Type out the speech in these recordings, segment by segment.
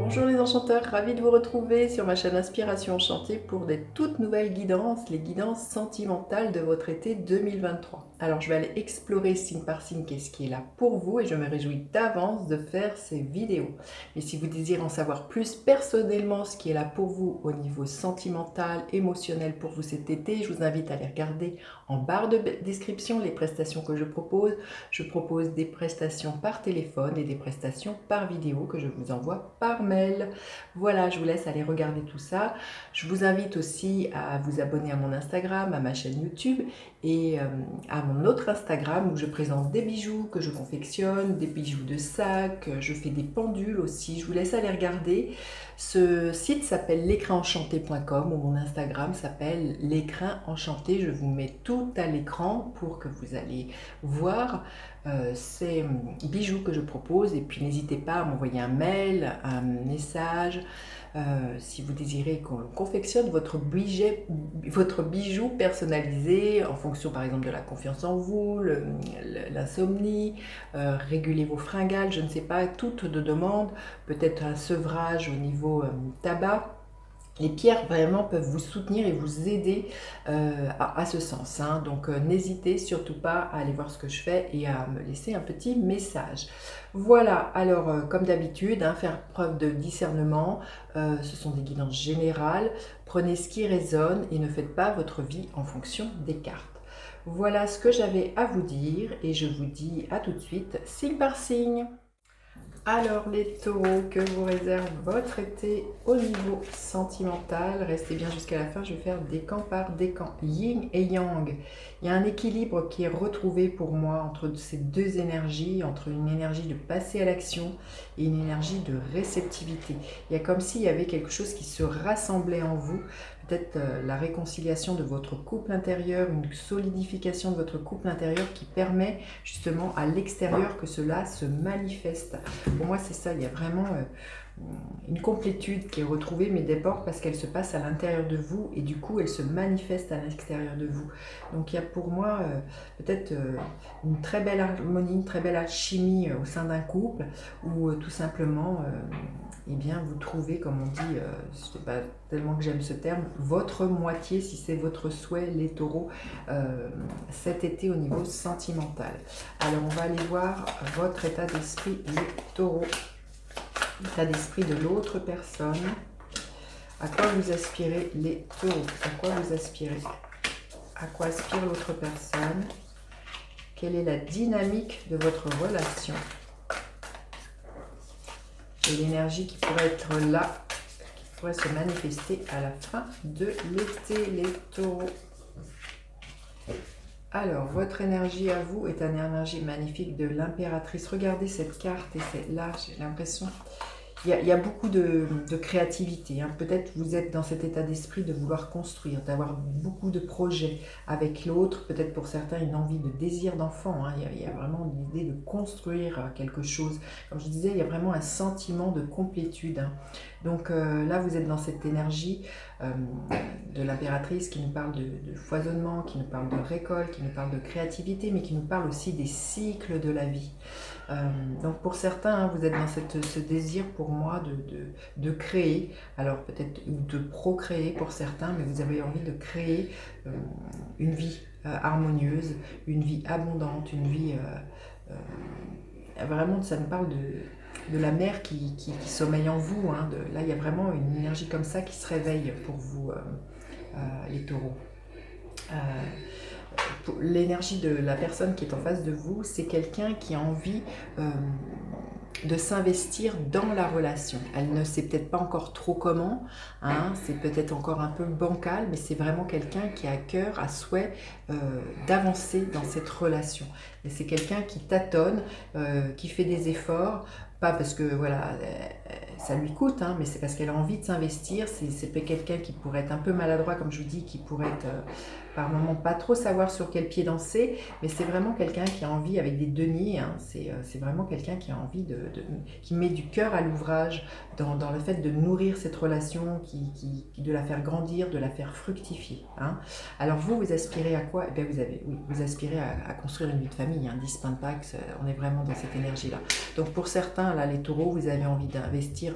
Bonjour les enchanteurs, ravi de vous retrouver sur ma chaîne Inspiration Enchantée pour des toutes nouvelles guidances, les guidances sentimentales de votre été 2023. Alors je vais aller explorer signe par signe qu'est-ce qui est là pour vous et je me réjouis d'avance de faire ces vidéos. Mais si vous désirez en savoir plus personnellement ce qui est là pour vous au niveau sentimental, émotionnel pour vous cet été, je vous invite à aller regarder en barre de description les prestations que je propose. Je propose des prestations par téléphone et des prestations par vidéo que je vous envoie par mail. Voilà, je vous laisse aller regarder tout ça. Je vous invite aussi à vous abonner à mon Instagram, à ma chaîne YouTube et à mon autre Instagram où je présente des bijoux que je confectionne, des bijoux de sac, je fais des pendules aussi. Je vous laisse aller regarder. Ce site s'appelle l'écrinenchanté.com ou mon Instagram s'appelle l'écrin enchanté. Je vous mets tout à l'écran pour que vous allez voir ces bijoux que je propose et puis n'hésitez pas à m'envoyer un mail, un message si vous désirez qu'on confectionne votre bijou personnalisé en fonction par exemple de la confiance en vous, l'insomnie, réguler vos fringales, je ne sais pas, toutes de demande, peut-être un sevrage au niveau tabac. Les pierres vraiment peuvent vous soutenir et vous aider à ce sens. Hein. Donc n'hésitez surtout pas à aller voir ce que je fais et à me laisser un petit message. Voilà, alors comme d'habitude, hein, faire preuve de discernement, ce sont des guidances générales. Prenez ce qui résonne et ne faites pas votre vie en fonction des cartes. Voilà ce que j'avais à vous dire et je vous dis à tout de suite, signe par signe. Alors les taureaux, que vous réserve votre été au niveau sentimental? Restez bien jusqu'à la fin, je vais faire décan par décan, yin et yang. Il y a un équilibre qui est retrouvé pour moi entre ces deux énergies, entre une énergie de passer à l'action et une énergie de réceptivité. Il y a comme s'il y avait quelque chose qui se rassemblait en vous, peut-être la réconciliation de votre couple intérieur, une solidification de votre couple intérieur qui permet justement à l'extérieur que cela se manifeste. Pour moi, c'est ça, il y a vraiment une complétude qui est retrouvée, mais d'abord parce qu'elle se passe à l'intérieur de vous et du coup, elle se manifeste à l'extérieur de vous. Donc, il y a pour moi peut-être une très belle harmonie, une très belle alchimie au sein d'un couple où tout simplement, eh bien, vous trouvez, comme on dit, je sais pas tellement que j'aime ce terme, votre moitié, si c'est votre souhait, les taureaux, cet été au niveau sentimental. Alors, on va aller voir votre état d'esprit, les taureaux. L'état d'esprit de l'autre personne. À quoi vous aspirez, les taureaux? À quoi vous aspirez? À quoi aspire l'autre personne? Quelle est la dynamique de votre relation? Et l'énergie qui pourrait être là, qui pourrait se manifester à la fin de l'été, les taureaux. Alors, votre énergie à vous est une énergie magnifique de l'impératrice. Regardez cette carte et c'est là, j'ai l'impression, il y a beaucoup de créativité. Hein. Peut-être vous êtes dans cet état d'esprit de vouloir construire, d'avoir beaucoup de projets avec l'autre. Peut-être pour certains une envie de désir d'enfant. Hein. Il y a vraiment l'idée de construire quelque chose. Comme je disais, il y a vraiment un sentiment de complétude. Hein. Donc là, vous êtes dans cette énergie de l'impératrice qui nous parle de foisonnement, qui nous parle de récolte, qui nous parle de créativité, mais qui nous parle aussi des cycles de la vie. Donc pour certains, hein, vous êtes dans ce désir pour moi de créer, alors peut-être de procréer pour certains, mais vous avez envie de créer une vie harmonieuse, une vie abondante, une vie vraiment, ça nous parle de la mer qui sommeille en vous. Hein, là, il y a vraiment une énergie comme ça qui se réveille pour vous, les taureaux. L'énergie de la personne qui est en face de vous, c'est quelqu'un qui a envie de s'investir dans la relation. Elle ne sait peut-être pas encore trop comment, hein, c'est peut-être encore un peu bancal, mais c'est vraiment quelqu'un qui a à cœur, à souhait d'avancer dans cette relation. Et c'est quelqu'un qui tâtonne, qui fait des efforts, pas parce que voilà, ça lui coûte, hein, mais c'est parce qu'elle a envie de s'investir. C'est quelqu'un qui pourrait être un peu maladroit, comme je vous dis, qui pourrait être par moments pas trop savoir sur quel pied danser, mais c'est vraiment quelqu'un qui a envie, avec des deniers, hein, c'est vraiment quelqu'un qui a envie qui met du cœur à l'ouvrage dans le fait de nourrir cette relation, de la faire grandir, de la faire fructifier. Hein. Alors vous aspirez à quoi? Eh bien, vous aspirez à construire une vie de famille, hein, 10 pains de Pâques, on est vraiment dans cette énergie-là. Donc pour certains, certains, là les taureaux, vous avez envie d'investir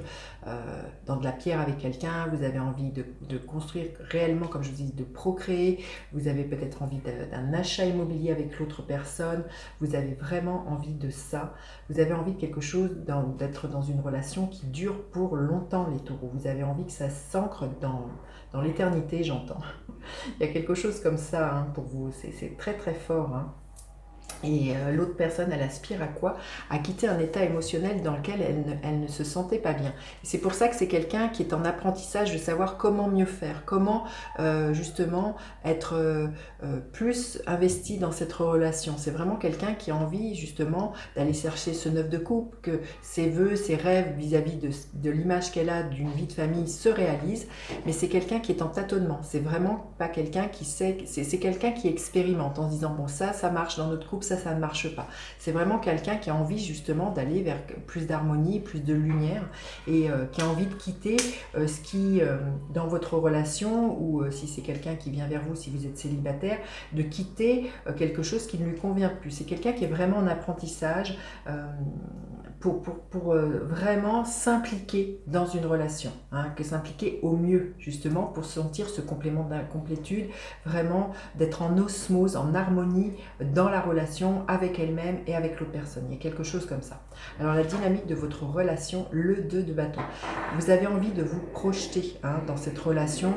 dans de la pierre avec quelqu'un, vous avez envie de construire réellement, comme je vous dis, de procréer, vous avez peut-être envie d'un achat immobilier avec l'autre personne, vous avez vraiment envie de ça, vous avez envie de quelque chose, d'être dans une relation qui dure pour longtemps les taureaux, vous avez envie que ça s'ancre dans l'éternité, j'entends. Il y a quelque chose comme ça hein, pour vous, c'est très très fort. Hein. Et l'autre personne, elle aspire à quoi? À quitter un état émotionnel dans lequel elle ne se sentait pas bien. C'est pour ça que c'est quelqu'un qui est en apprentissage de savoir comment mieux faire, comment justement être plus investi dans cette relation. C'est vraiment quelqu'un qui a envie justement d'aller chercher ce neuf de couple, que ses vœux, ses rêves vis-à-vis de l'image qu'elle a d'une vie de famille se réalisent, mais c'est quelqu'un qui est en tâtonnement. C'est vraiment pas quelqu'un qui sait, c'est quelqu'un qui expérimente en se disant bon ça marche dans notre couple, ça ne marche pas. C'est vraiment quelqu'un qui a envie justement d'aller vers plus d'harmonie, plus de lumière et qui a envie de quitter ce qui, dans votre relation ou si c'est quelqu'un qui vient vers vous, si vous êtes célibataire, de quitter quelque chose qui ne lui convient plus. C'est quelqu'un qui est vraiment en apprentissage pour vraiment s'impliquer dans une relation, hein, que s'impliquer au mieux justement pour sentir ce complément d'incomplétude, vraiment d'être en osmose, en harmonie dans la relation avec elle-même et avec l'autre personne. Il y a quelque chose comme ça. Alors la dynamique de votre relation, le 2 de bâton. Vous avez envie de vous projeter hein, dans cette relation,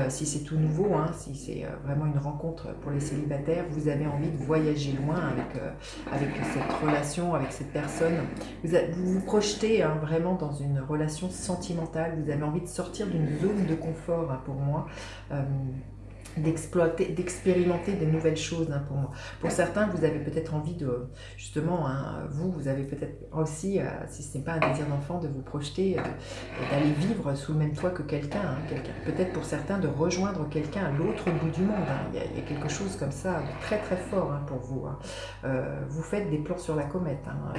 si c'est tout nouveau, hein, si c'est vraiment une rencontre pour les célibataires, vous avez envie de voyager loin avec cette relation, avec cette personne. Vous vous projetez hein, vraiment dans une relation sentimentale, vous avez envie de sortir d'une zone de confort hein, pour moi. D'expérimenter des nouvelles choses hein, pour moi. Pour certains, vous avez peut-être envie de, justement, hein, vous avez peut-être aussi, si ce n'est pas un désir d'enfant, de vous projeter, d'aller vivre sous le même toit que quelqu'un. Hein, peut-être pour certains de rejoindre quelqu'un à l'autre bout du monde. Hein. Il y a quelque chose comme ça de très très fort hein, pour vous. Hein. Vous faites des plans sur la comète. Hein,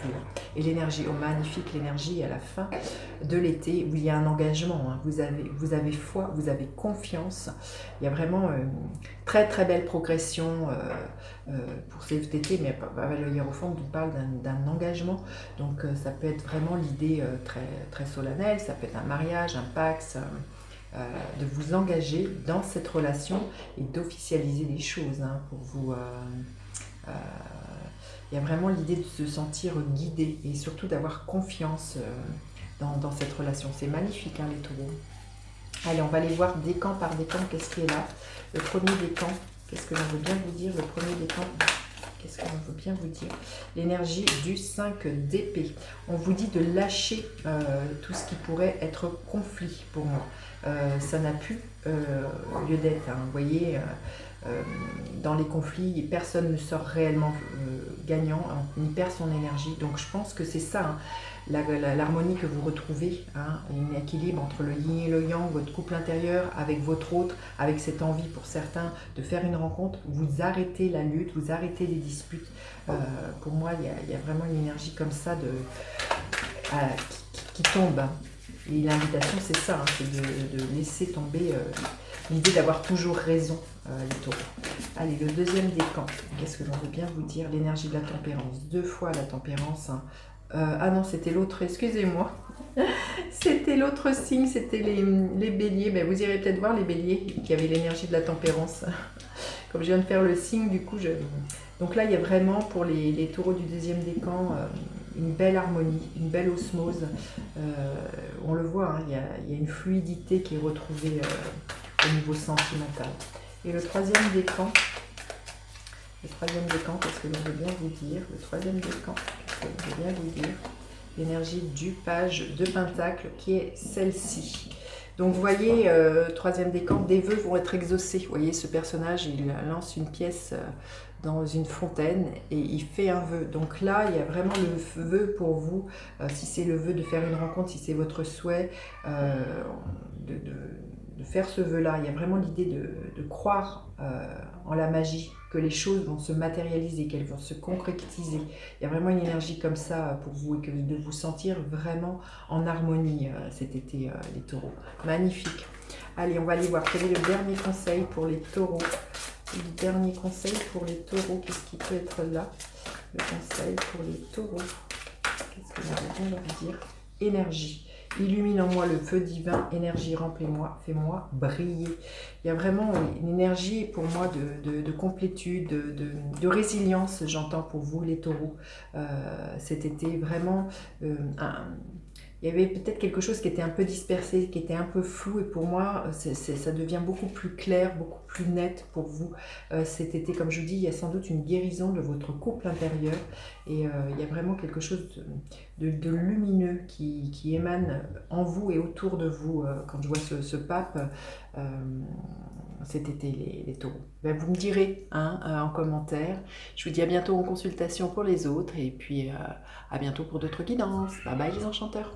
vous. Et l'énergie, oh magnifique l'énergie à la fin de l'été, où il y a un engagement. Hein. Vous avez foi, vous avez confiance. Il y a vraiment une très très belle progression pour cet été, mais le Hiérophante nous parle d'un engagement, donc ça peut être vraiment l'idée très, très solennelle, ça peut être un mariage, un pax, de vous engager dans cette relation et d'officialiser les choses hein, pour vous. Il y a vraiment l'idée de se sentir guidé et surtout d'avoir confiance dans cette relation. C'est magnifique hein, les taureaux. Allez, on va aller voir décan par décan, qu'est-ce qui est là. Le premier décan, qu'est-ce que l'on veut bien vous dire? Le premier décan, qu'est-ce que l'on veut bien vous dire? L'énergie du 5 d'épée. On vous dit de lâcher tout ce qui pourrait être conflit pour moi. Ça n'a plus lieu d'être. Hein. Vous voyez, dans les conflits, personne ne sort réellement gagnant, hein, ni perd son énergie. Donc je pense que c'est ça. Hein. L'harmonie que vous retrouvez, hein, un équilibre entre le yin et le yang, votre couple intérieur avec votre autre, avec cette envie pour certains de faire une rencontre, vous arrêtez la lutte, vous arrêtez les disputes. Pour moi, il y a vraiment une énergie comme ça qui tombe. Et l'invitation, c'est ça, hein, c'est de laisser tomber l'idée d'avoir toujours raison, les taureaux. Allez, le deuxième décan, qu'est-ce que l'on veut bien vous dire? L'énergie de la tempérance, 2 fois la tempérance, hein. Ah non, c'était l'autre, excusez-moi. C'était l'autre signe, c'était les béliers. Ben, vous irez peut-être voir les béliers qui avaient l'énergie de la tempérance. Comme je viens de faire le signe, du coup, donc là, il y a vraiment pour les taureaux du deuxième décan une belle harmonie, une belle osmose. On le voit, hein, il y a une fluidité qui est retrouvée au niveau sentimental. Et le troisième décan, qu'est-ce que l'on veut bien vous dire? Le troisième décan, qu'est-ce que l'on veut bien vous dire? L'énergie du page de pentacle qui est celle-ci. Donc vous voyez, troisième décan, des vœux vont être exaucés. Vous voyez, ce personnage, il lance une pièce dans une fontaine et il fait un vœu. Donc là, il y a vraiment le vœu pour vous, si c'est le vœu de faire une rencontre, si c'est votre souhait de faire ce vœu-là. Il y a vraiment l'idée de croire en la magie, que les choses vont se matérialiser, qu'elles vont se concrétiser. Il y a vraiment une énergie comme ça pour vous et que de vous sentir vraiment en harmonie cet été, les taureaux. Magnifique. Allez, on va aller voir quel est le dernier conseil pour les taureaux. Le dernier conseil pour les taureaux, qu'est-ce qui peut être là? Le conseil pour les taureaux. Qu'est-ce que nous allons leur dire? Énergie. Illumine en moi le feu divin, énergie, remplis-moi, fais-moi briller. Il y a vraiment une énergie pour moi de complétude, de résilience, j'entends pour vous les taureaux. Cet été, vraiment, il y avait peut-être quelque chose qui était un peu dispersé, qui était un peu flou, et pour moi, ça devient beaucoup plus clair, beaucoup plus net pour vous cet été. Comme je vous dis, il y a sans doute une guérison de votre couple intérieur, et il y a vraiment quelque chose de lumineux qui émane en vous et autour de vous quand je vois ce pape euh, cet été, les taureaux. Ben, vous me direz hein, en commentaire. Je vous dis à bientôt en consultation pour les autres, et puis à bientôt pour d'autres guidances. Bye bye les enchanteurs.